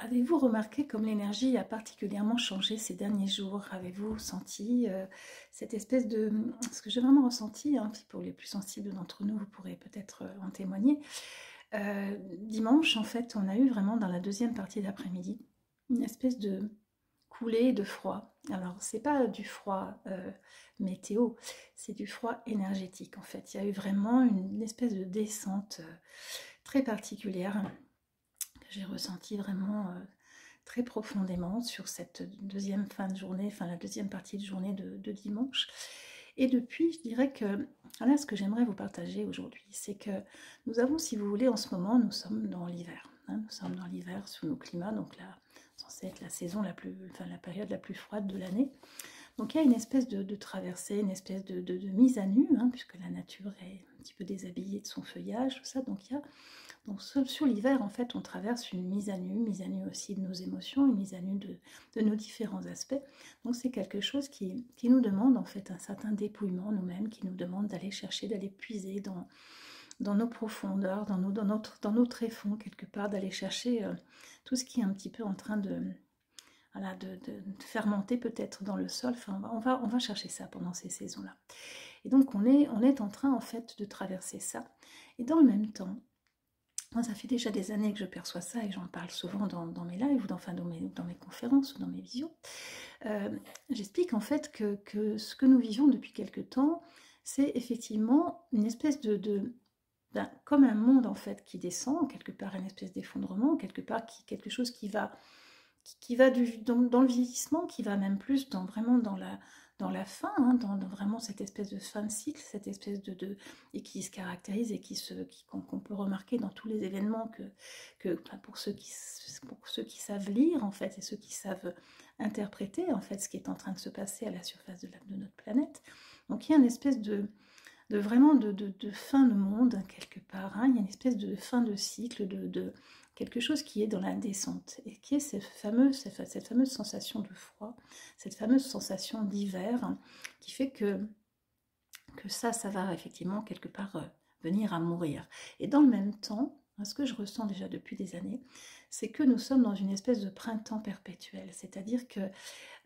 avez-vous remarqué comme l'énergie a particulièrement changé ces derniers jours? Avez-vous senti cette espèce de... Ce que j'ai vraiment ressenti, hein, puis pour les plus sensibles d'entre nous, vous pourrez peut-être en témoigner. Dimanche, en fait, on a eu vraiment dans la deuxième partie d'après-midi une espèce de coulée de froid. Alors, c'est pas du froid météo, c'est du froid énergétique, en fait. Il y a eu vraiment une espèce de descente très particulière que j'ai ressentie vraiment très profondément sur cette deuxième fin de journée, enfin la deuxième partie de journée de dimanche. Et depuis, je dirais que voilà ce que j'aimerais vous partager aujourd'hui, c'est que nous avons, si vous voulez, en ce moment, nous sommes dans l'hiver. Hein, nous sommes dans l'hiver sous nos climats, donc là, censée être la saison la plus, enfin la période la plus froide de l'année. Donc il y a une espèce de traversée, une espèce de mise à nu, hein, puisque la nature est un petit peu déshabillée de son feuillage, tout ça. Donc il y a donc sur l'hiver, en fait, on traverse une mise à nu aussi de nos émotions, une mise à nu de nos différents aspects. Donc c'est quelque chose qui nous demande en fait un certain dépouillement nous-mêmes, qui nous demande d'aller chercher, d'aller puiser dans nos profondeurs, dans nos tréfonds quelque part, d'aller chercher tout ce qui est un petit peu en train de, voilà, de fermenter peut-être dans le sol. Enfin, on va chercher ça pendant ces saisons-là. Et donc on est en train en fait de traverser ça. Et dans le même temps, moi, ça fait déjà des années que je perçois ça et j'en parle souvent dans mes lives ou enfin dans mes conférences ou dans mes visions. J'explique en fait que ce que nous vivons depuis quelque temps, c'est effectivement une espèce comme un monde en fait qui descend, quelque part une espèce d'effondrement, quelque part quelque chose qui va dans le vieillissement, qui va même plus vraiment dans la fin, hein, dans vraiment cette espèce de fin de cycle, cette espèce et qui se caractérise et qu'on peut remarquer dans tous les événements enfin, pour ceux qui savent lire en fait et ceux qui savent interpréter en fait ce qui est en train de se passer à la surface de notre planète. Donc il y a une espèce vraiment de fin de monde quelque part, hein. Il y a une espèce de fin de cycle, de quelque chose qui est dans la descente et qui est cette fameuse sensation de froid, cette fameuse sensation d'hiver, hein, qui fait que ça va effectivement quelque part venir à mourir. Et dans le même temps, ce que je ressens déjà depuis des années, c'est que nous sommes dans une espèce de printemps perpétuel, c'est-à-dire que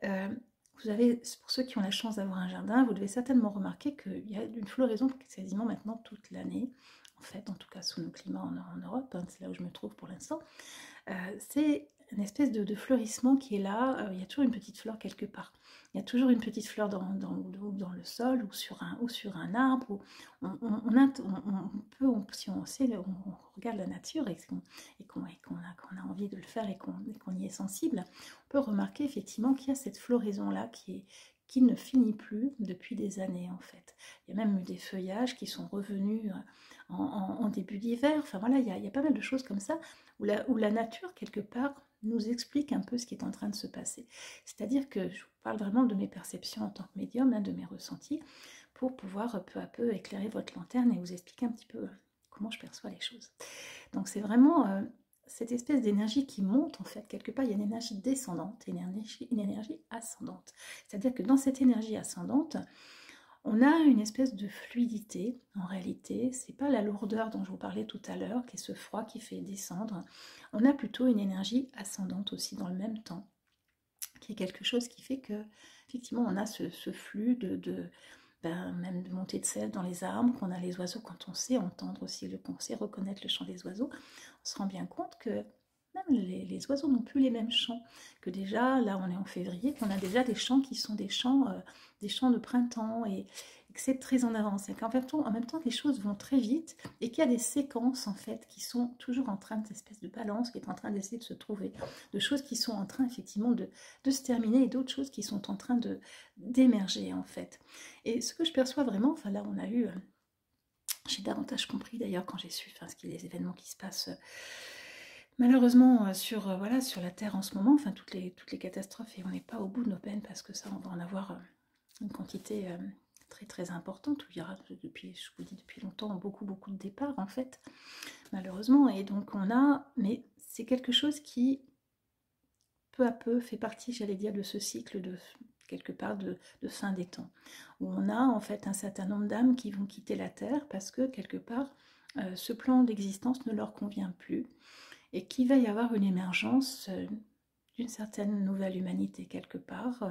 vous avez, pour ceux qui ont la chance d'avoir un jardin, vous devez certainement remarquer qu'il y a une floraison quasiment maintenant toute l'année, en fait, en tout cas sous nos climats en Europe, hein, c'est là où je me trouve pour l'instant. C'est une espèce de fleurissement qui est là, il y a toujours une petite fleur quelque part. Il y a toujours une petite fleur dans le sol ou sur un arbre. Si on sait, on regarde la nature et qu'on a envie de le faire et qu'on y est sensible, on peut remarquer effectivement qu'il y a cette floraison-là qui ne finit plus depuis des années en fait. Il y a même eu des feuillages qui sont revenus en début d'hiver. Enfin voilà, il y a pas mal de choses comme ça où la nature quelque part nous explique un peu ce qui est en train de se passer. C'est-à-dire que je vous parle vraiment de mes perceptions en tant que médium, hein, de mes ressentis, pour pouvoir peu à peu éclairer votre lanterne et vous expliquer un petit peu comment je perçois les choses. Donc c'est vraiment cette espèce d'énergie qui monte en fait, quelque part il y a une énergie descendante et une énergie ascendante. C'est-à-dire que dans cette énergie ascendante, on a une espèce de fluidité, en réalité, c'est pas la lourdeur dont je vous parlais tout à l'heure, qui est ce froid qui fait descendre, on a plutôt une énergie ascendante aussi dans le même temps, qui est quelque chose qui fait que, effectivement, on a ce flux même de montée de sel dans les arbres, qu'on a les oiseaux, quand on sait entendre aussi, qu'on sait reconnaître le chant des oiseaux, on se rend bien compte que même les oiseaux n'ont plus les mêmes chants, que déjà, là on est en février, qu'on a déjà des chants qui sont des chants de printemps, et que c'est très en avance, et qu'en même temps les choses vont très vite, et qu'il y a des séquences en fait qui sont toujours en train de cette espèce de balance, qui est en train d'essayer de se trouver, de choses qui sont en train effectivement de se terminer, et d'autres choses qui sont en train d'émerger en fait. Et ce que je perçois vraiment, enfin là on a eu, j'ai davantage compris d'ailleurs quand j'ai su ce qu'il y a des événements qui se passent malheureusement voilà, sur la Terre en ce moment, enfin toutes les catastrophes, et on n'est pas au bout de nos peines parce que ça on va en avoir une quantité très très importante, où il y aura depuis, je vous dis depuis longtemps, beaucoup de départs en fait, malheureusement, et donc mais c'est quelque chose qui peu à peu fait partie, j'allais dire, de ce cycle quelque part de fin des temps, où on a en fait un certain nombre d'âmes qui vont quitter la Terre parce que quelque part ce plan d'existence ne leur convient plus, et qu'il va y avoir une émergence d'une certaine nouvelle humanité quelque part,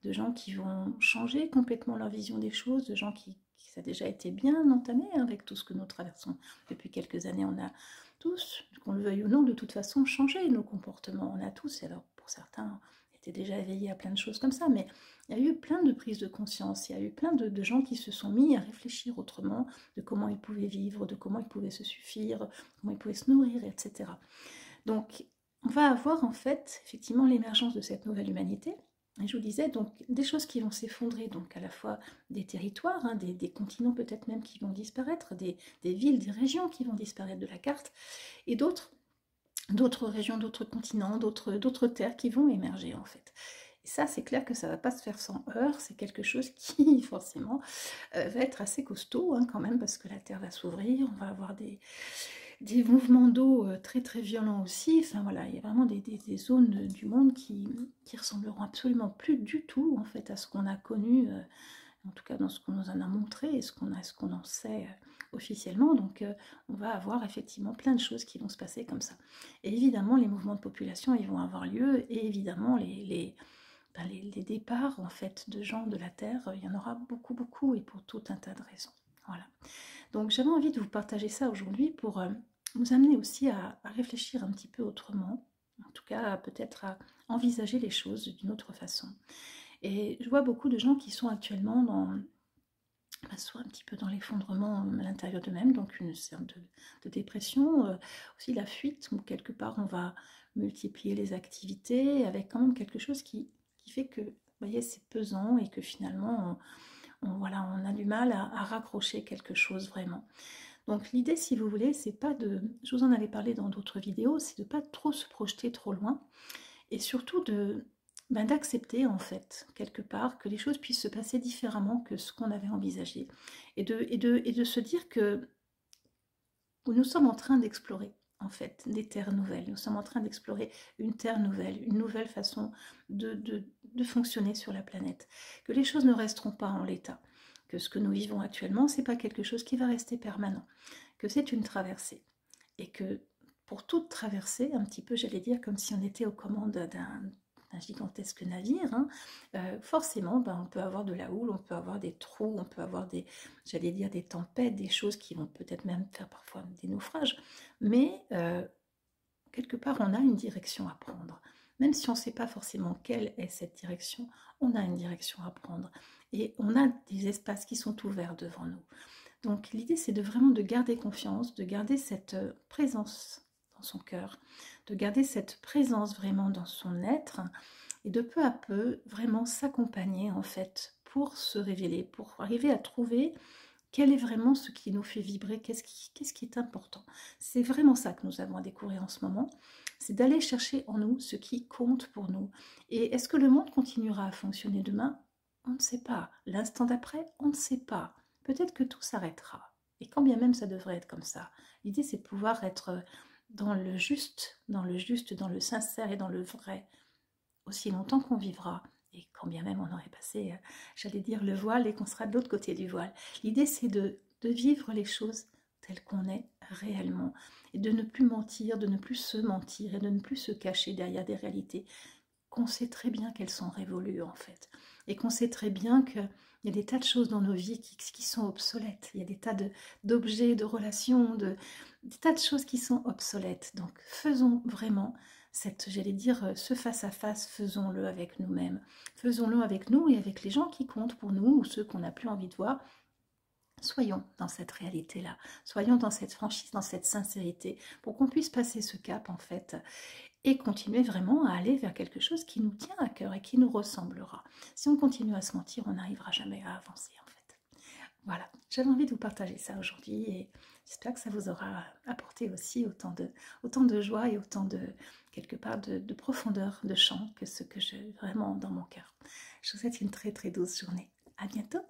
de gens qui vont changer complètement leur vision des choses, de gens qui ça a déjà été bien entamé hein, avec tout ce que nous traversons depuis quelques années. On a tous, qu'on le veuille ou non, de toute façon changé nos comportements. On a tous, et alors pour certains, étaient déjà éveillés à plein de choses comme ça, mais il y a eu plein de prises de conscience, il y a eu plein de gens qui se sont mis à réfléchir autrement, de comment ils pouvaient vivre, de comment ils pouvaient se suffire, comment ils pouvaient se nourrir, etc. Donc, on va avoir en fait effectivement l'émergence de cette nouvelle humanité. Et je vous disais, donc, des choses qui vont s'effondrer, donc à la fois des territoires, hein, des continents peut-être même qui vont disparaître, des villes, des régions qui vont disparaître de la carte, et d'autres régions, d'autres continents, d'autres terres qui vont émerger en fait. Et ça, c'est clair que ça ne va pas se faire sans heurts, c'est quelque chose qui, forcément, va être assez costaud hein, quand même, parce que la Terre va s'ouvrir, on va avoir des mouvements d'eau très très violents aussi. Enfin voilà, il y a vraiment des zones du monde qui ressembleront absolument plus du tout en fait à ce qu'on a connu, en tout cas dans ce qu'on nous en a montré et ce qu'on en sait officiellement. Donc on va avoir effectivement plein de choses qui vont se passer comme ça. Et évidemment, les mouvements de population, ils vont avoir lieu, et évidemment les départs en fait de gens de la Terre, il y en aura beaucoup beaucoup, et pour tout un tas de raisons. Voilà. Donc j'avais envie de vous partager ça aujourd'hui pour vous amener aussi à réfléchir un petit peu autrement, en tout cas peut-être à envisager les choses d'une autre façon. Et je vois beaucoup de gens qui sont actuellement dans, soit un petit peu dans l'effondrement à l'intérieur d'eux-mêmes, donc une sorte de dépression, aussi la fuite, où quelque part on va multiplier les activités avec quand même quelque chose qui fait que, vous voyez, c'est pesant et que finalement voilà, on a du mal à raccrocher quelque chose vraiment. Donc l'idée, si vous voulez, c'est pas de, je vous en avais parlé dans d'autres vidéos, c'est de pas trop se projeter trop loin, et surtout d'accepter en fait, quelque part, que les choses puissent se passer différemment que ce qu'on avait envisagé, et de se dire que nous sommes en train d'explorer en fait des terres nouvelles, nous sommes en train d'explorer une terre nouvelle, une nouvelle façon de fonctionner sur la planète, que les choses ne resteront pas en l'état, que ce que nous vivons actuellement, c'est pas quelque chose qui va rester permanent, que c'est une traversée, et que pour toute traversée, un petit peu, j'allais dire, comme si on était aux commandes d'un gigantesque navire, hein, forcément, on peut avoir de la houle, on peut avoir des trous, on peut avoir j'allais dire, des tempêtes, des choses qui vont peut-être même faire parfois des naufrages, mais quelque part, on a une direction à prendre. Même si on ne sait pas forcément quelle est cette direction, on a une direction à prendre, et on a des espaces qui sont ouverts devant nous. Donc l'idée, c'est vraiment de garder confiance, de garder cette présence dans son cœur, de garder cette présence vraiment dans son être, et de peu à peu vraiment s'accompagner en fait pour se révéler, pour arriver à trouver quel est vraiment ce qui nous fait vibrer, qu'est-ce qui est important. C'est vraiment ça que nous avons à découvrir en ce moment, c'est d'aller chercher en nous ce qui compte pour nous. Et est-ce que le monde continuera à fonctionner demain? On ne sait pas. L'instant d'après, on ne sait pas. Peut-être que tout s'arrêtera. Et quand bien même ça devrait être comme ça, l'idée c'est de pouvoir être dans le juste, dans le sincère et dans le vrai, aussi longtemps qu'on vivra. Et quand bien même on aurait passé, j'allais dire, le voile, et qu'on sera de l'autre côté du voile. L'idée c'est de vivre les choses telles qu'on est réellement, et de ne plus mentir, de ne plus se mentir, et de ne plus se cacher derrière des réalités qu'on sait très bien qu'elles sont révolues en fait, et qu'on sait très bien qu'il y a des tas de choses dans nos vies qui sont obsolètes, il y a des tas d'objets, de relations, des tas de choses qui sont obsolètes. Donc faisons vraiment j'allais dire, ce face-à-face, faisons-le avec nous-mêmes, faisons-le avec nous et avec les gens qui comptent pour nous, ou ceux qu'on n'a plus envie de voir. Soyons dans cette réalité-là, soyons dans cette franchise, dans cette sincérité, pour qu'on puisse passer ce cap en fait, et continuer vraiment à aller vers quelque chose qui nous tient à cœur et qui nous ressemblera. Si on continue à se mentir, on n'arrivera jamais à avancer en fait. Voilà, j'avais envie de vous partager ça aujourd'hui, et j'espère que ça vous aura apporté aussi autant de joie et autant quelque part de profondeur de chant que ce que j'ai vraiment dans mon cœur. Je vous souhaite une très très douce journée. À bientôt.